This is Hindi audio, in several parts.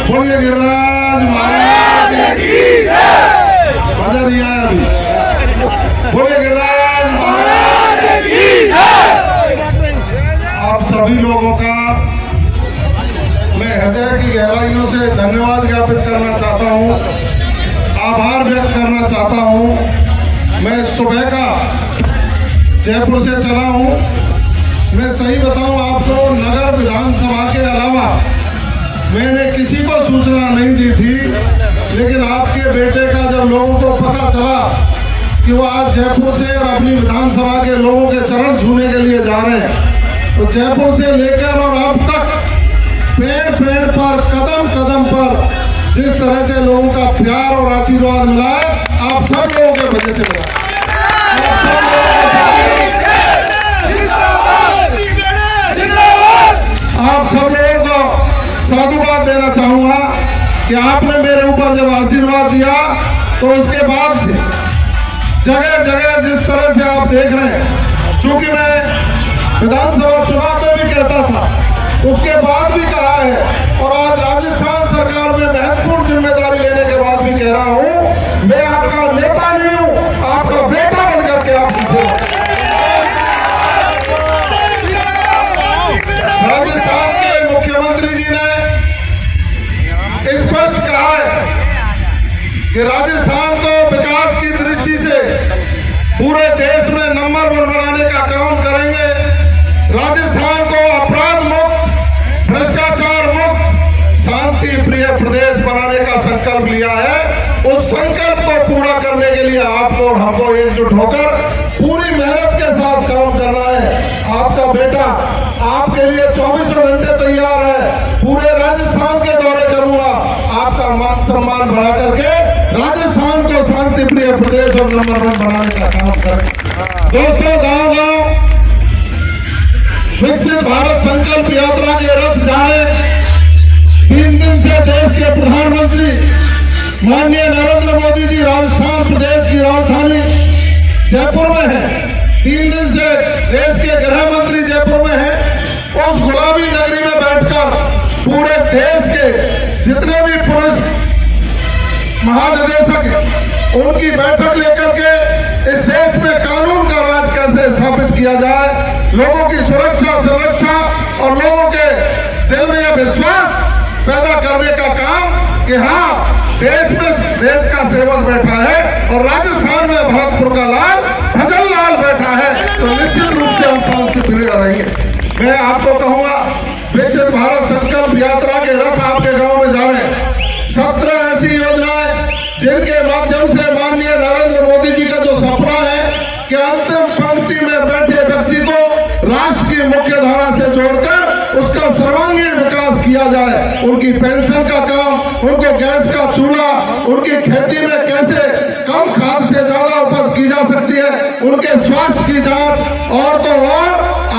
बोलिए गिरिराज महाराज की जय। मजा नहीं आया अभी। बोलिए गिरिराज महाराज की जय। आप सभी लोगों का मैं हृदय की गहराइयों से धन्यवाद ज्ञापित करना चाहता हूँ, आभार व्यक्त करना चाहता हूँ। मैं सुबह का जयपुर से चला हूँ। मैं सही बताऊं आपको, नगर विधानसभा के अलावा मैंने किसी को सूचना नहीं दी थी, लेकिन आपके बेटे का जब लोगों को पता चला कि वो आज जयपुर से और अपनी विधानसभा के लोगों के चरण छूने के लिए जा रहे हैं, तो जयपुर से लेकर और अब तक पेड़ पेड़ पर, कदम कदम पर जिस तरह से लोगों का प्यार और आशीर्वाद मिला है, आप सब लोगों के वजह से मिला। आप सब लोगों को साधुवाद देना चाहूंगा कि आपने मेरे ऊपर जब आशीर्वाद दिया तो उसके बाद से जगह जगह जिस तरह से आप देख रहे हैं, चूंकि मैं विधानसभा चुनाव में भी कहता था, उसके बाद भी कहा है और आज राजस्थान सरकार में महत्वपूर्ण जिम्मेदारी लेने के बाद भी कह रहा हूं, मैं आपका नेता नहीं हूं, आपका बेटा बन करके आपकी सेवा। राजस्थान के मुख्यमंत्री जी ने स्पष्ट कहा है कि राजस्थान को विकास की दृष्टि से पूरे देश में नंबर 1 बनाने का काम करेंगे। राजस्थान को अपराध मुक्त, भ्रष्टाचार मुक्त, शांति प्रिय प्रदेश बनाने का संकल्प लिया है। उस संकल्प को पूरा करने के लिए आपको और हमको एकजुट होकर पूरी मेहनत के साथ काम करना है। आपका बेटा आपके लिए 24 घंटे तैयार है। पूरे राजस्थान के दौरे करूंगा, आपका मान सम्मान बढ़ा करके राजस्थान को शांति प्रिय प्रदेश और नंबर 1 बनाने का काम करें। दोस्तों, गांव गांव विकसित भारत संकल्प यात्रा के रथ जाने 3 दिन से देश के प्रधानमंत्री माननीय नरेंद्र मोदी जी राजस्थान प्रदेश की राजधानी जयपुर में है। 3 दिन से देश के गृह मंत्री जयपुर में है। उस गुलाबी नगरी में बैठकर पूरे देश के जितने भी पुलिस महानिदेशक हैं, उनकी बैठक लेकर के इस देश में कानून का राज कैसे स्थापित किया जाए, लोगों की सुरक्षा, संरक्षा और लोगों के दिल में यह विश्वास पैदा करने का काम कि हाँ, देश में देश का सेवक बैठा है और राजस्थान में भरतपुर का लाल फजल लाल बैठा है, तो निश्चित रूप से हम शांति प्रिय रहेंगे। मैं आपको कहूंगा, विकसित भारत संकल्प यात्रा के रथ आपके गांव में जा रहे हैं। 17 ऐसी योजनाएं जिनके माध्यम से माननीय नरेंद्र मोदी जी का जो सपना है कि अंतिम पंक्ति में बैठे व्यक्ति को राष्ट्र की मुख्य धारा से जोड़कर उसका सर्वांगीण विकास किया जाए। उनकी पेंशन का काम, उनको गैस का चूल्हा, उनकी खेती में कैसे कम खाद से ज्यादा उपज की जा सकती है, उनके स्वास्थ्य की जांच, और तो और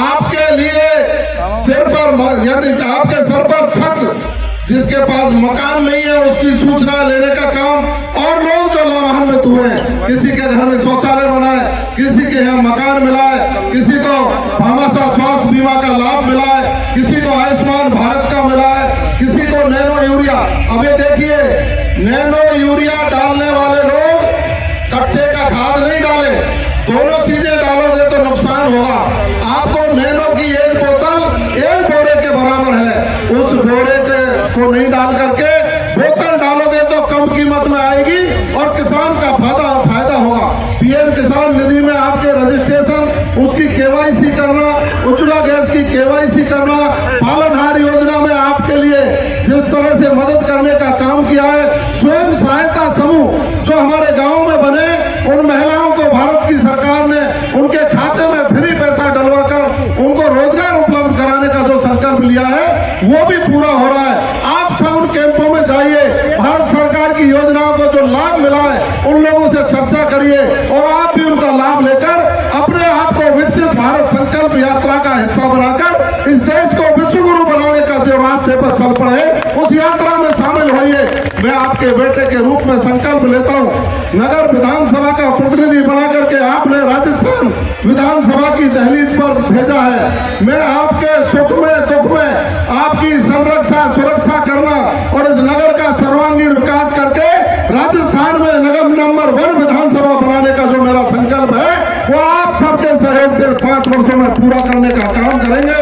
आपके लिए सिर पर, यानी आपके सर पर छत, जिसके पास मकान नहीं है उसकी सूचना लेने का काम, और लोग जो लाभान्वित हुए हैं, किसी के घर में शौचालय बनाए, किसी के यहाँ मकान मिला है, किसी को भामाशाह स्वास्थ्य बीमा का लाभ मिला है, किसी को आयुष्मान भारत का मिला है, किसी को नैनो यूरिया। अब ये देखिए, नैनो यूरिया डालने वाले लोग कट्टे का खाद नहीं डाले, दोनों चीजें डालोगे तो नुकसान होगा। आपको नैनो की एक बोतल 1 बोरे के बराबर है, उस बोरे को नहीं डाल करके बोतल डालोगे तो कम कीमत में आएगी और किसान का फायदा होगा। पीएम किसान निधि में आपके रजिस्ट्रेशन, उसकी केवाईसी करना, उज्ज्वला गैस की केवाईसी करना, पालनहार योजना में आपके लिए जिस तरह से मदद करने का काम किया है, स्वयं सहायता समूह जो हमारे गांव में बने, उन महिलाओं को भारत की सरकार ने उनके खाते में फ्री पैसा डलवाकर उनको रोजगार उपलब्ध कराने का जो संकल्प लिया है, वो भी पूरा हो रहा है। आप सब उन कैंपों में जाइए, भारत सरकार की योजनाओं को जो लाभ मिला है उन लोगों से चर्चा करिए और आप भी उनका लाभ लेकर अपने आप को विकसित भारत संकल्प यात्रा का हिस्सा बनाकर इस देश को विश्व गुरु बनाने का जो रास्ते पर चल पड़े, उस यात्रा में शामिल होइए। मैं आपके बेटे के रूप में संकल्प लेता हूँ, नगर विधानसभा का प्रतिनिधि बना करके आपने राजस्थान विधानसभा की दहलीज पर भेजा है। मैं आपके सुख में दुख में आपकी संरक्षा सुरक्षा करना और इस नगर पूरा करने का काम करेंगे।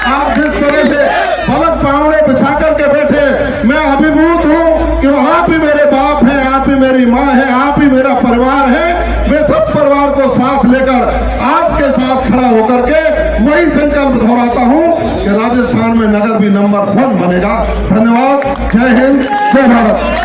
आप जिस तरह से पलक पावड़े बिछा करके बैठे, मैं अभिभूत हूँ कि आप ही मेरे बाप हैं, आप ही मेरी माँ है, आप ही मेरा परिवार है। मैं सब परिवार को साथ लेकर आपके साथ खड़ा होकर के वही संकल्प दोहराता हूँ कि राजस्थान में नगर भी नंबर 1 बनेगा। धन्यवाद। जय हिंद, जय भारत।